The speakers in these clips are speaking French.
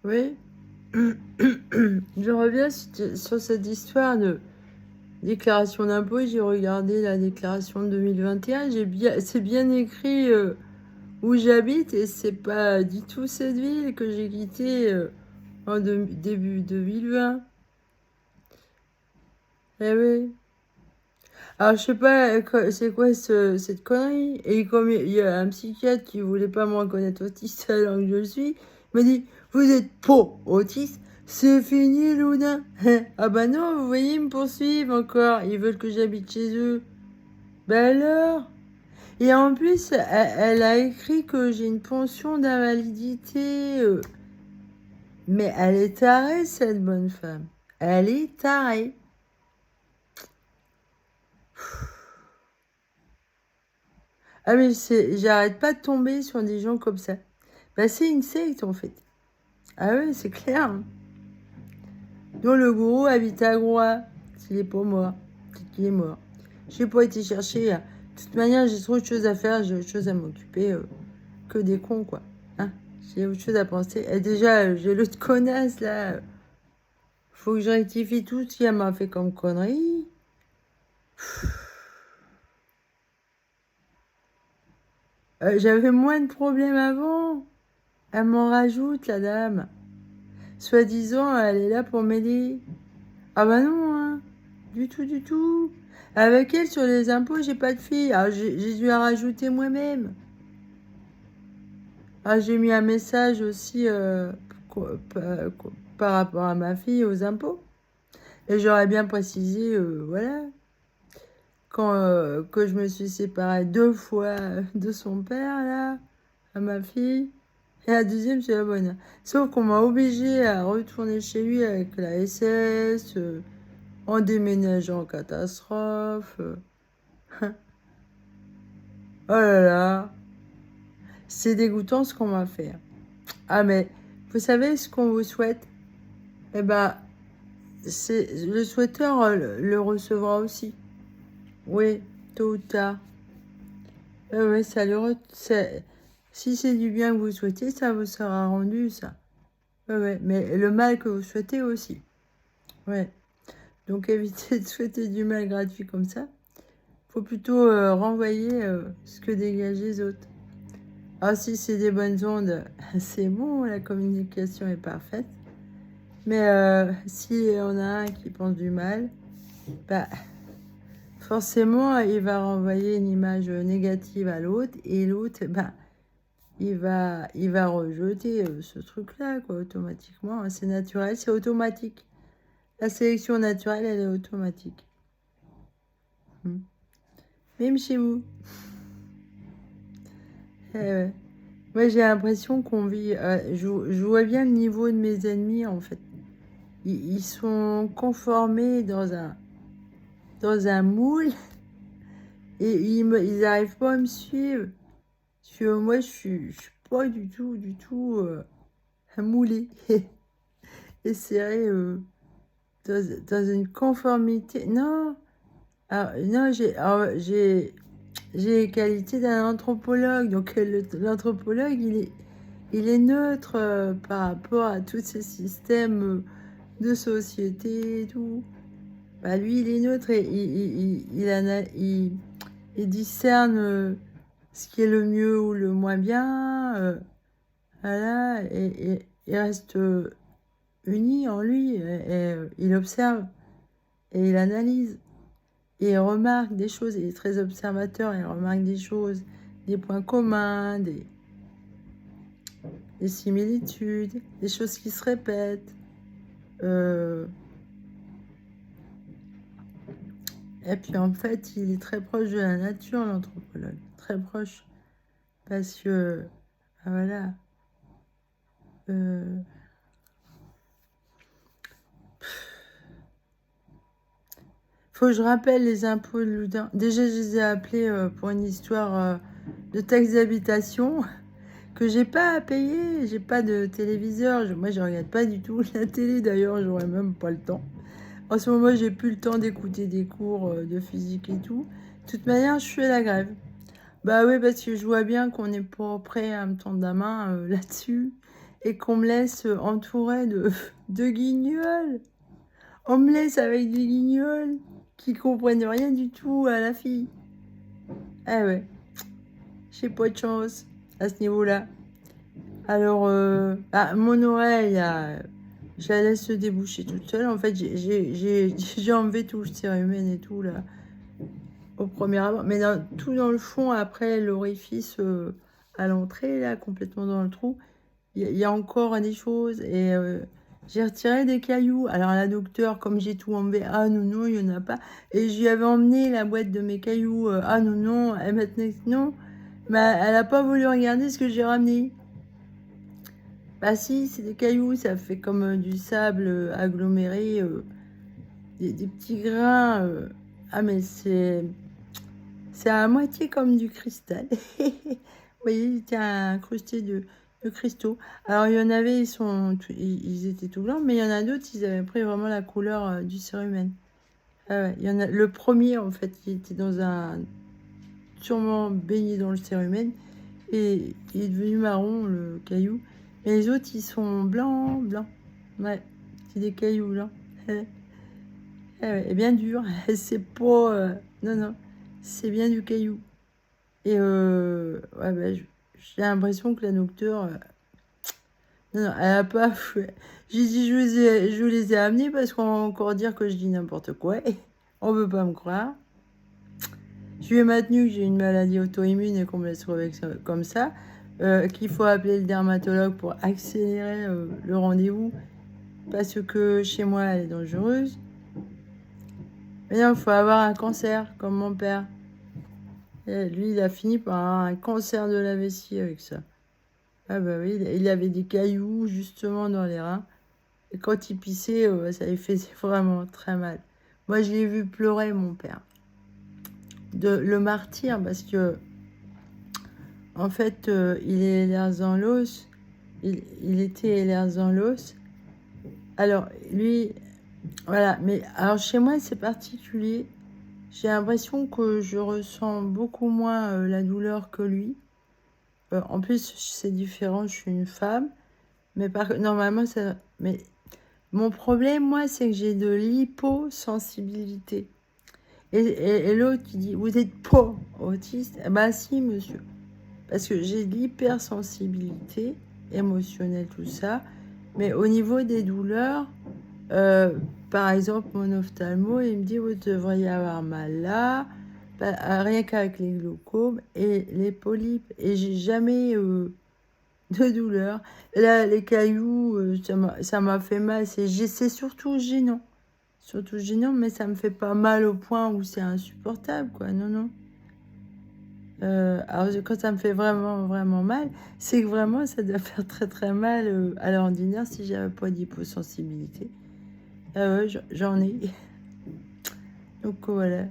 Oui. Je reviens sur cette histoire de déclaration d'impôt. J'ai regardé la déclaration de 2021. C'est bien écrit où j'habite et c'est pas du tout cette ville que j'ai quittée début 2020. Eh oui. Alors, je sais pas c'est quoi cette connerie. Et comme il y a un psychiatre qui voulait pas me reconnaître autiste alors que je le suis, il m'a dit, vous êtes pas autiste, c'est fini, Luna. Ah bah non, vous voyez, ils me poursuivent encore. Ils veulent que j'habite chez eux. Bah alors? Et en plus, elle a écrit que j'ai une pension d'invalidité. Mais elle est tarée, cette bonne femme. Elle est tarée. Ah mais j'arrête pas de tomber sur des gens comme ça. Bah c'est une secte en fait. Ah ouais, c'est clair. Hein. Dont le gourou habite à Groix. S'il est pas mort. Peut-être qu'il est mort. J'ai pas été chercher. De toute manière, j'ai trop de choses à faire, j'ai autre chose à m'occuper que des cons quoi. Hein, j'ai autre chose à penser. Et déjà, j'ai l'autre connasse là. Faut que je rectifie tout ce qu'elle m'a fait comme connerie. J'avais moins de problèmes avant. Elle m'en rajoute, la dame. Soi-disant, elle est là pour m'aider. Ah bah non, hein. Du tout, du tout. Avec elle, sur les impôts, j'ai pas de fille. Ah, j'ai dû la rajouter moi-même. Ah, j'ai mis un message aussi par rapport à ma fille aux impôts. Et j'aurais bien précisé, voilà, que je me suis séparée 2 fois de son père, là, à ma fille. Et la deuxième, c'est la bonne. Sauf qu'on m'a obligée à retourner chez lui avec la SS, en déménageant en catastrophe. Oh là là, c'est dégoûtant ce qu'on m'a fait. Ah mais, vous savez ce qu'on vous souhaite? Eh ben, le souhaiteur le recevra aussi. Oui, tôt ou tard. Ouais, si c'est du bien que vous souhaitez, ça vous sera rendu, ça. Ouais, mais le mal que vous souhaitez aussi. Ouais. Donc évitez de souhaiter du mal gratuit comme ça. Faut plutôt renvoyer ce que dégagent les autres. Ah, si c'est des bonnes ondes, c'est bon, la communication est parfaite. Mais si on a un qui pense du mal, bah, forcément, il va renvoyer une image négative à l'autre et l'autre, bah, il va rejeter ce truc-là, quoi, automatiquement. C'est naturel, c'est automatique. La sélection naturelle, elle est automatique. Même chez vous. Eh ouais. Moi, j'ai l'impression qu'on vit. Je vois bien le niveau de mes ennemis, en fait. Ils sont conformés dans un moule et ils n'arrivent pas à me suivre. Parce que moi, je suis pas du tout moulée et serrée dans une conformité. Non, non, j'ai les qualités d'un anthropologue. Donc, l'anthropologue, il est neutre par rapport à tous ces systèmes de société et tout. Bah, lui, il est neutre et il discerne ce qui est le mieux ou le moins bien. Voilà, et il reste uni en lui. Et il observe et il analyse. Et il remarque des choses. Il est très observateur. Il remarque des choses, des points communs, des similitudes, des choses qui se répètent. Et puis en fait, il est très proche de la nature, l'anthropologue. Très proche. Parce que, voilà. Faut que je rappelle les impôts de Loudun. Déjà, je les ai appelés pour une histoire de taxe d'habitation que j'ai pas à payer. J'ai pas de téléviseur. Moi, je regarde pas du tout la télé. D'ailleurs, j'aurais même pas le temps. En ce moment, j'ai plus le temps d'écouter des cours de physique et tout. De toute manière, je fais la grève. Bah oui, parce que je vois bien qu'on n'est pas prêt à me tendre la main là-dessus. et qu'on me laisse entourée de guignols. On me laisse avec des guignols qui comprennent rien du tout à la fille. Ah ouais, j'ai pas de chance à ce niveau-là. Alors, mon oreille, je la laisse se déboucher toute seule. En fait, j'ai enlevé tout le cérumen et tout, là, au premier abord. Mais tout dans le fond, après l'orifice à l'entrée, là, complètement dans le trou, il y a encore des choses. Et j'ai retiré des cailloux. Alors, la docteure, comme j'ai tout enlevé, ah non, non, il n'y en a pas. Et je lui avais emmené la boîte de mes cailloux. Ah non, non, elle m'a dit non. Mais elle n'a pas voulu regarder ce que j'ai ramené. Bah si, c'est des cailloux, ça fait comme du sable aggloméré, des petits grains. Ah mais c'est à moitié comme du cristal. Vous voyez, il était incrusté de cristaux. Alors il y en avait, ils étaient tout blancs, mais il y en a d'autres, ils avaient pris vraiment la couleur du cérumen. Ah ouais, il y en a, le premier, en fait, il était sûrement baigné dans le cérumen, et il est devenu marron, le caillou. Et les autres, ils sont blancs, blancs. Ouais, c'est des cailloux blancs. Et bien dur. C'est pas... non, non, c'est bien du caillou. Et ouais, bah, j'ai l'impression que la docteure... non, non, elle a pas... J'ai dit, je vous les ai amenés parce qu'on va encore dire que je dis n'importe quoi. On veut pas me croire. Je lui ai maintenu que j'ai une maladie auto-immune et qu'on me laisse trouver comme ça. Qu'il faut appeler le dermatologue pour accélérer le rendez-vous parce que chez moi elle est dangereuse. Mais non, il faut avoir un cancer comme mon père. Et lui, il a fini par avoir un cancer de la vessie avec ça. Ah bah oui, il avait des cailloux justement dans les reins. Et quand il pissait, ça lui faisait vraiment très mal. Moi, je l'ai vu pleurer, mon père. Le martyr, parce que en fait, il est Ehlers-Danlos. Il était Ehlers-Danlos. Alors, lui, voilà. Mais alors, chez moi, c'est particulier. J'ai l'impression que je ressens beaucoup moins la douleur que lui. En plus, c'est différent, je suis une femme. Mais normalement, ça... Mais mon problème, moi, c'est que j'ai de l'hyposensibilité. Et l'autre qui dit, vous n'êtes pas autiste? Eh ben si, monsieur. Parce que j'ai de l'hypersensibilité émotionnelle, tout ça. Mais au niveau des douleurs, par exemple, mon ophtalmo, il me dit, vous devriez avoir mal là, rien qu'avec les glaucomes et les polypes. Et j'ai jamais de douleur. Et là, les cailloux, ça m'a fait mal. C'est surtout gênant. Surtout gênant, mais ça me fait pas mal au point où c'est insupportable, quoi. Non, non. Alors, quand ça me fait vraiment, vraiment mal, c'est que vraiment, ça doit faire très, très mal à l'ordinaire si j'avais pas d'hyposensibilité. Ah ouais, j'en ai. Donc, voilà.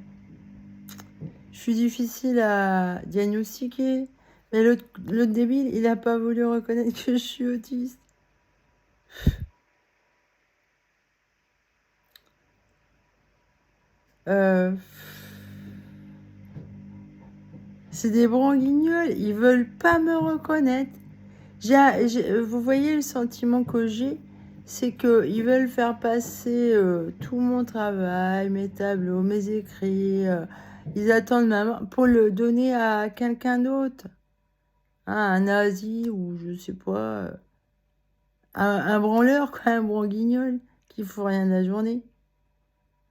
Je suis difficile à diagnostiquer. Mais l'autre débile, il n'a pas voulu reconnaître que je suis autiste. C'est des branguignoles, ils veulent pas me reconnaître. Vous voyez le sentiment que j'ai, c'est qu'ils veulent faire passer tout mon travail, mes tableaux, mes écrits. Ils attendent maman pour le donner à quelqu'un d'autre. Hein, un nazi ou je sais pas. Un branleur, quoi, un branguignol qui fout rien de la journée.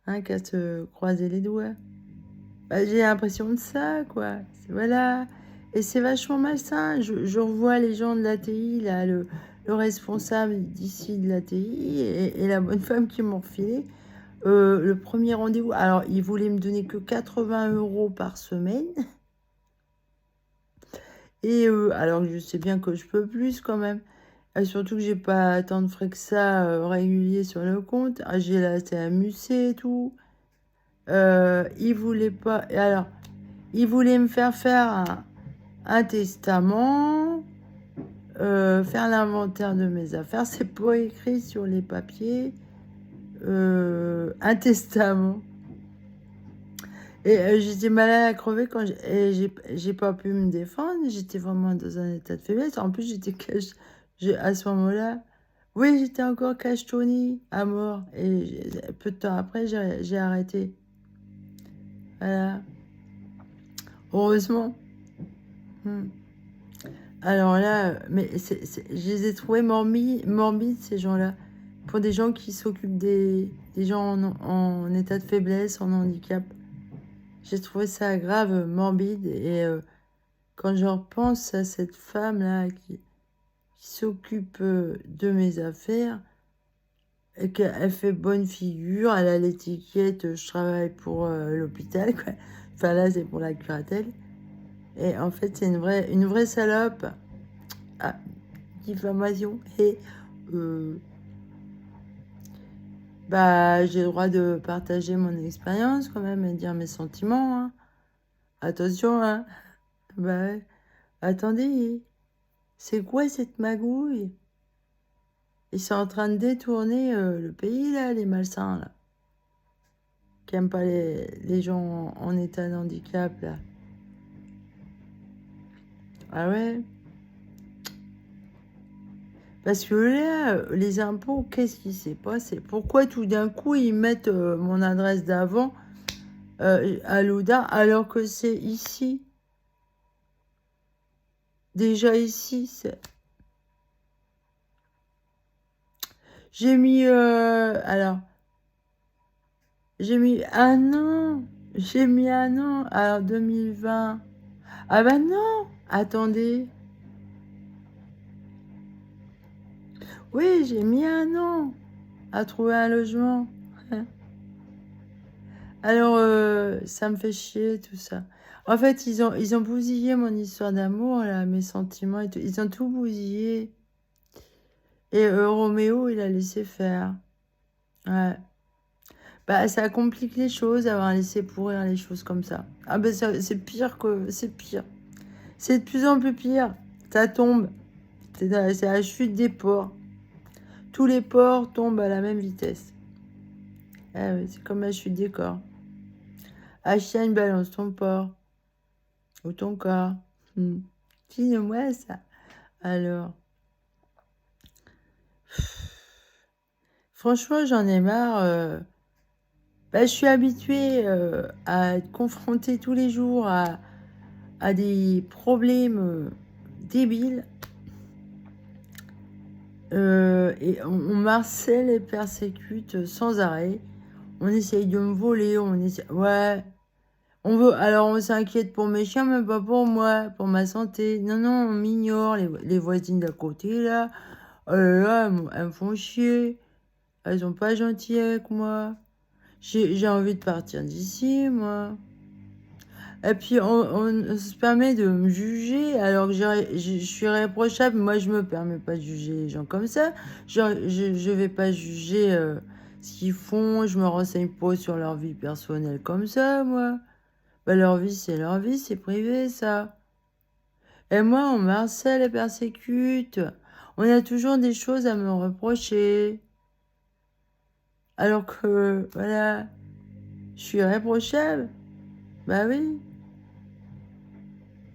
Hein, qu'à se croiser les doigts. Bah, j'ai l'impression de ça, quoi. Voilà. Et c'est vachement malsain. Je revois les gens de l'ATI, là, le responsable d'ici de l'ATI et la bonne femme qui m'ont refilé. Le premier rendez-vous, alors, ils voulaient me donner que 80 € par semaine. Et alors, je sais bien que je peux plus quand même. Surtout que j'ai pas tant de frais que ça réguliers sur le compte. Ah, j'ai la CMUC et tout. Ils voulaient pas... Alors, ils voulaient me faire un testament, faire l'inventaire de mes affaires. C'est pas écrit sur les papiers. Un testament. Et j'étais malade à crever quand j'ai pas pu me défendre. J'étais vraiment dans un état de faiblesse. En plus, À ce moment-là, oui, j'étais encore cache-Tony à mort. Et peu de temps après, j'ai arrêté. Voilà. Heureusement. Hmm. Alors là, mais je les ai trouvés morbides, ces gens-là. Pour des gens qui s'occupent des gens en état de faiblesse, en handicap. J'ai trouvé ça grave morbide. Et quand je repense à cette femme-là qui s'occupe de mes affaires, et qu'elle fait bonne figure, elle a l'étiquette je travaille pour l'hôpital, quoi. Enfin là, c'est pour la curatelle. Et en fait, c'est une vraie salope. Ah, diffamation. Et bah, j'ai le droit de partager mon expérience quand même et dire mes sentiments, hein. Attention, hein. Bah, ouais. Attendez, c'est quoi cette magouille? Ils sont en train de détourner le pays, là, les malsains, là. Qui n'aiment pas les gens en état de handicap, là. Ah ouais? Parce que là, les impôts, qu'est-ce qui s'est passé? Pourquoi tout d'un coup, ils mettent mon adresse d'avant à l'Ouda alors que c'est ici? Déjà ici, j'ai mis... alors, j'ai mis un an. J'ai mis un an. Alors, 2020. Ah ben non! Attendez. Oui, j'ai mis un an à trouver un logement. Alors, ça me fait chier tout ça. En fait, ils ont bousillé mon histoire d'amour, là, mes sentiments et tout. Ils ont tout bousillé. Et Roméo, il a laissé faire. Ouais. Bah, ça complique les choses, avoir laissé pourrir les choses comme ça. Ah ben, c'est pire que... C'est pire. C'est de plus en plus pire. Ça tombe. C'est la chute des ports. Tous les ports tombent à la même vitesse. Ah oui, c'est comme la chute des corps. Ah, chien, balance ton port. Ou ton corps. Dis-moi ça. Alors, franchement, j'en ai marre. Bah, je suis habituée à être confrontée tous les jours à des problèmes débiles. Et on harcèle et persécute sans arrêt. On essaye de me voler, ouais. Alors on s'inquiète pour mes chiens, mais pas pour moi, pour ma santé. Non, non, on m'ignore. Les voisines d'à côté, là, oh là là, elles me font chier. Elles sont pas gentilles avec moi. J'ai envie de partir d'ici, moi. Et puis, on se permet de me juger, alors que je suis réprochable. Moi, je me permets pas de juger les gens comme ça. Je vais pas juger ce qu'ils font. Je me renseigne pas sur leur vie personnelle comme ça, moi. Bah, leur vie, c'est privé, ça. Et moi, on me harcèle et persécute. On a toujours des choses à me reprocher. Alors que, voilà, je suis réprochable. Bah oui.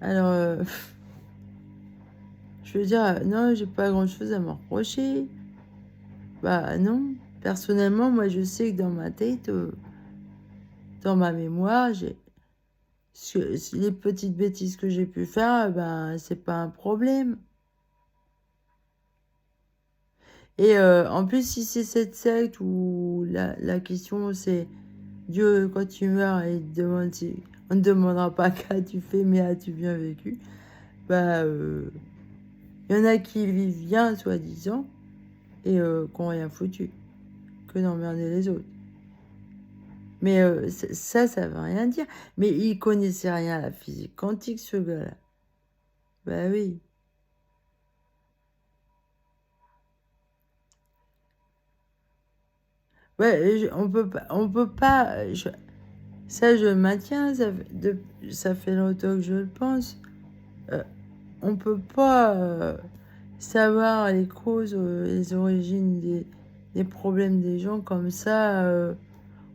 Alors, je veux dire, non, j'ai pas grand-chose à me reprocher. Bah non. Personnellement, moi, je sais que dans ma tête, dans ma mémoire, les petites bêtises que j'ai pu faire, ben, c'est pas un problème. Et en plus, si c'est cette secte où la question, c'est Dieu, quand tu meurs, on ne demandera pas qu'as-tu fait, mais as-tu bien vécu? Bah, il y en a qui vivent bien, soi-disant, et qui n'ont rien foutu, que d'emmerder les autres. Mais ça veut rien dire. Mais il connaissait rien à la physique quantique, ce gars-là. Bah oui. Ouais, on peut pas. Ça, je le maintiens. Ça fait longtemps que je le pense. Euh, on peut pas savoir les causes, les origines des problèmes des gens comme ça.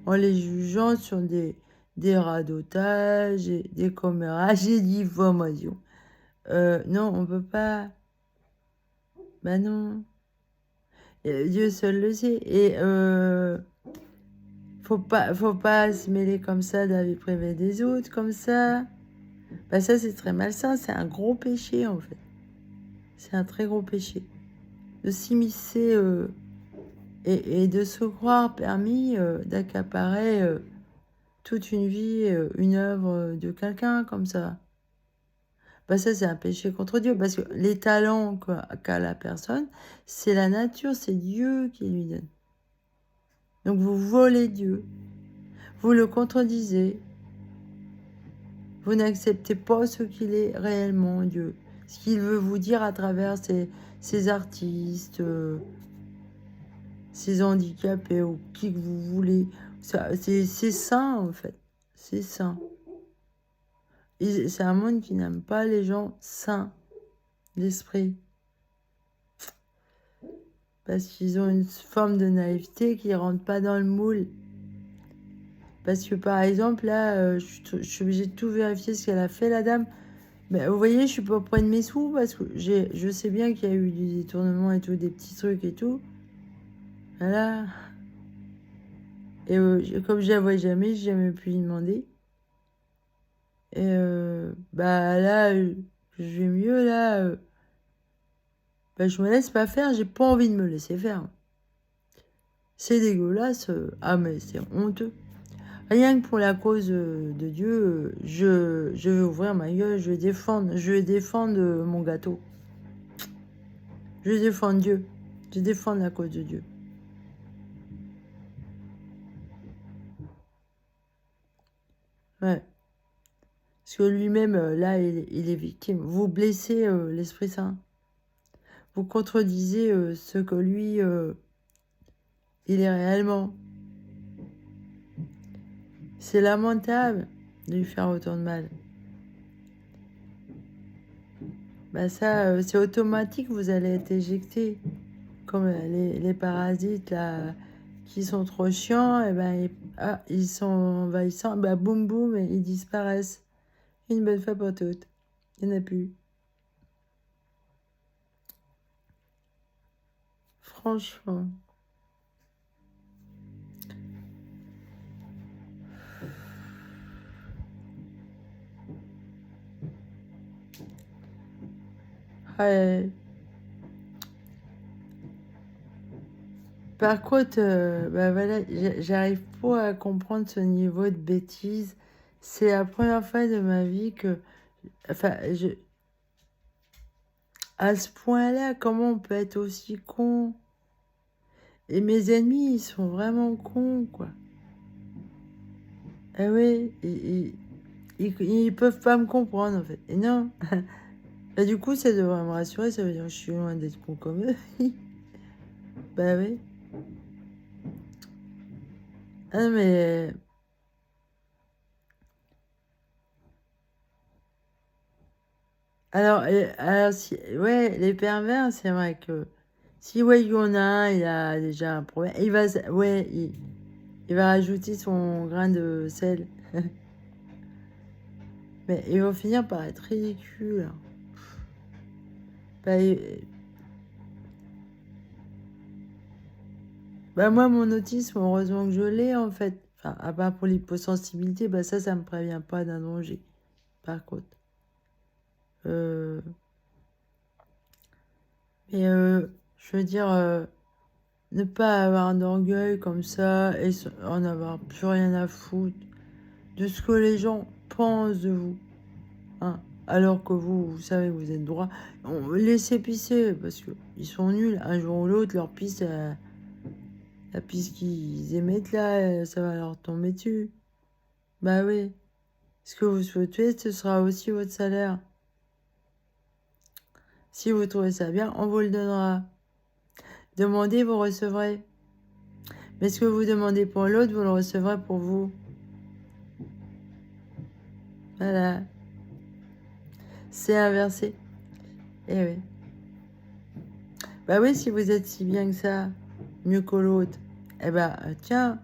En les jugeant sur des radotages, des commérages et diffamations. Non, on peut pas. Ben non. Dieu seul le sait. Et faut pas se mêler comme ça de la vie privée des autres, comme ça. Ben ça, c'est très malsain. C'est un gros péché, en fait. C'est un très gros péché. De s'immiscer et de se croire permis d'accaparer toute une vie, une œuvre de quelqu'un comme ça. Bah ça, c'est un péché contre Dieu, parce que les talents qu'a la personne, c'est la nature, c'est Dieu qui lui donne. Donc vous volez Dieu, vous le contredisez, vous n'acceptez pas ce qu'il est réellement, Dieu, ce qu'il veut vous dire à travers ces artistes, ces handicapés, ou qui que vous voulez. C'est saint, en fait, c'est saint. C'est un monde qui n'aime pas les gens saints d'esprit. Parce qu'ils ont une forme de naïveté qui ne rentre pas dans le moule. Parce que par exemple, là, je suis obligée de tout vérifier ce qu'elle a fait, la dame. Mais vous voyez, je suis pas près de mes sous parce que je sais bien qu'il y a eu du détournement et tout, des petits trucs et tout. Voilà. Et comme je la vois jamais, j'ai jamais pu lui demander. Et bah là, je vais mieux, là. Bah, je me laisse pas faire, j'ai pas envie de me laisser faire. C'est dégueulasse. Ah, mais c'est honteux. Rien que pour la cause de Dieu, je vais ouvrir ma gueule, je vais défendre mon gâteau. Je vais défendre Dieu. Je vais défendre la cause de Dieu. Ouais. Parce que lui-même, là, il est victime. Vous blessez l'Esprit Saint. Vous contredisez ce que lui, il est réellement. C'est lamentable de lui faire autant de mal. Bah ça, c'est automatique, vous allez être éjecté. Comme les parasites, là, qui sont trop chiants, et ben, ils sont envahissants, bah boum boum, et ils disparaissent. Une bonne fois pour toutes. Il n'y en a plus. Franchement. Ouais. Par contre, bah voilà, j'arrive pas à comprendre ce niveau de bêtise. C'est la première fois de ma vie que, enfin, à ce point-là, comment on peut être aussi con? Et mes ennemis, ils sont vraiment cons, quoi. Ah ouais, ils peuvent pas me comprendre, en fait. Et non. Bah, du coup, ça devrait me rassurer, ça veut dire que je suis loin d'être con comme eux. Bah oui. Ah mais... Alors ouais, les pervers, c'est vrai que... Si ouais, il y en a un, il a déjà un problème. Ouais, il va rajouter son grain de sel. Mais ils vont finir par être ridicules. Bah, bah, moi, mon autisme, heureusement que je l'ai, en fait. Enfin, à part pour l'hyposensibilité, bah ça me prévient pas d'un danger. Par contre. Euh, Mais je veux dire, ne pas avoir d'orgueil comme ça et en avoir plus rien à foutre de ce que les gens pensent de vous. Hein. Alors que vous savez que vous êtes droit. Laissez pisser parce qu'ils sont nuls. Un jour ou l'autre, leur pisse, la pisse qu'ils émettent là, ça va leur tomber dessus. Bah oui. Ce que vous souhaitez, ce sera aussi votre salaire. Si vous trouvez ça bien, on vous le donnera. Demandez, vous recevrez. Mais ce que vous demandez pour l'autre, vous le recevrez pour vous. Voilà. C'est inversé. Eh oui. Bah oui, si vous êtes si bien que ça, mieux que l'autre, eh ben, tiens,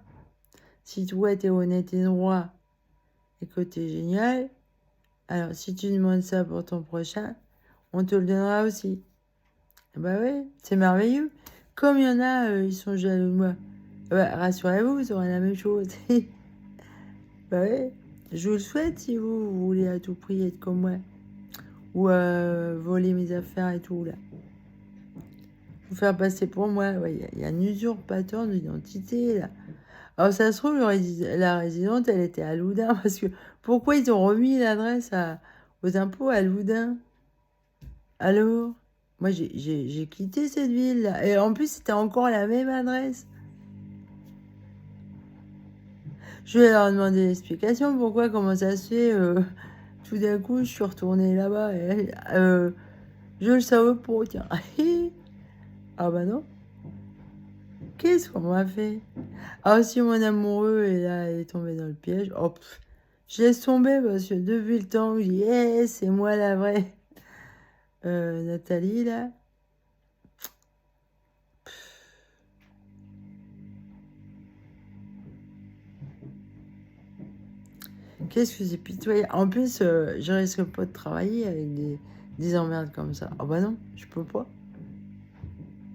si toi t'es honnête et droit et que t'es génial, alors si tu demandes ça pour ton prochain, on te le donnera aussi. Bah ouais, c'est merveilleux. Comme il y en a, ils sont jaloux de moi. Bah, rassurez-vous, vous aurez la même chose. Bah ouais, je vous le souhaite si vous voulez à tout prix être comme moi. Ou voler mes affaires et tout, là. Vous faire passer pour moi. Ouais, y a un usurpateur d'identité, là. Alors, ça se trouve, la résidente, elle était à Loudun. Parce que pourquoi ils ont remis l'adresse aux impôts à Loudun? Alors, moi, j'ai quitté cette ville-là. Et en plus, c'était encore la même adresse. Je vais leur demander l'explication. Pourquoi, comment ça se fait tout d'un coup, je suis retournée là-bas. Je le savais pas, tiens. Ah bah non. Qu'est-ce qu'on m'a fait? Ah, si mon amoureux est là, il est tombé dans le piège. Oh, je laisse tomber parce que depuis le temps où je dis, eh, c'est moi la vraie Nathalie, là. Qu'est-ce que c'est pitoyable. En plus, je risque pas de travailler avec des emmerdes comme ça. Ah bah non, je peux pas.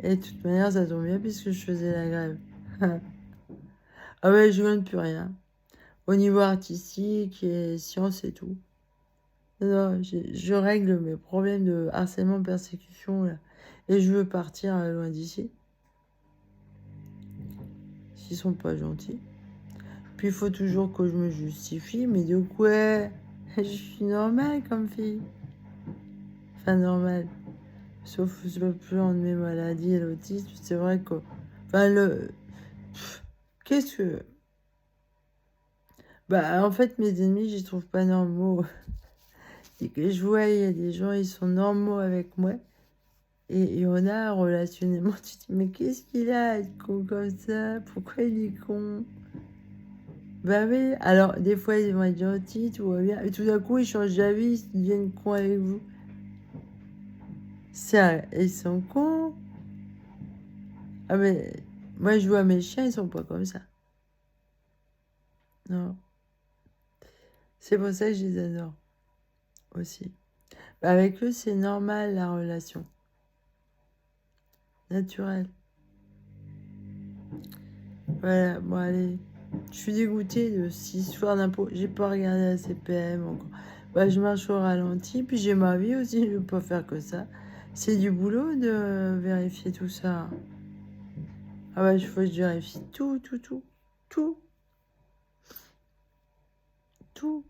Et de toute manière, ça tombe bien puisque je faisais la grève. Ah ouais, je gagne plus rien. Au niveau artistique et sciences et tout. Non, je règle mes problèmes de harcèlement, persécution, là. Et je veux partir loin d'ici. S'ils sont pas gentils. Puis il faut toujours que je me justifie. Mais de quoi? Je suis normale comme fille. Enfin, normale. Sauf le plan de mes maladies et l'autisme. C'est vrai que... Enfin, qu'est-ce que... Bah, en fait, mes ennemis, j'y trouve pas normaux. C'est que je vois, il y a des gens, ils sont normaux avec moi. Et on a relationnellement, tu te dis, mais qu'est-ce qu'il a à être con comme ça? Pourquoi il est con? Bah oui, alors des fois ils vont être gentils, tout va bien. Et tout d'un coup, ils changent d'avis, ils deviennent cons avec vous. Ça, ils sont cons. Ah mais moi je vois mes chiens, ils sont pas comme ça. Non. C'est pour ça que je les adore aussi. Bah, avec eux, c'est normal la relation. Naturelle. Voilà, bon allez. Je suis dégoûtée de cette histoire d'impôt. J'ai pas regardé la CPM encore. Bah, je marche au ralenti, puis j'ai ma vie aussi, je peux pas faire que ça. C'est du boulot de vérifier tout ça. Ah bah, il faut que je vérifie tout, tout, tout, tout, tout.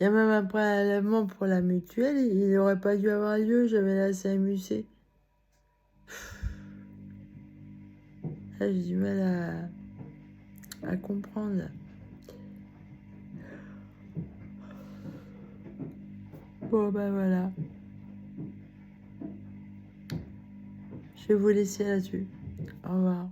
Il y a même un prélèvement pour la mutuelle, il n'aurait pas dû avoir lieu, j'avais la CMUC. Là, j'ai du mal à comprendre. Bon, bah voilà. Je vais vous laisser là-dessus. Au revoir.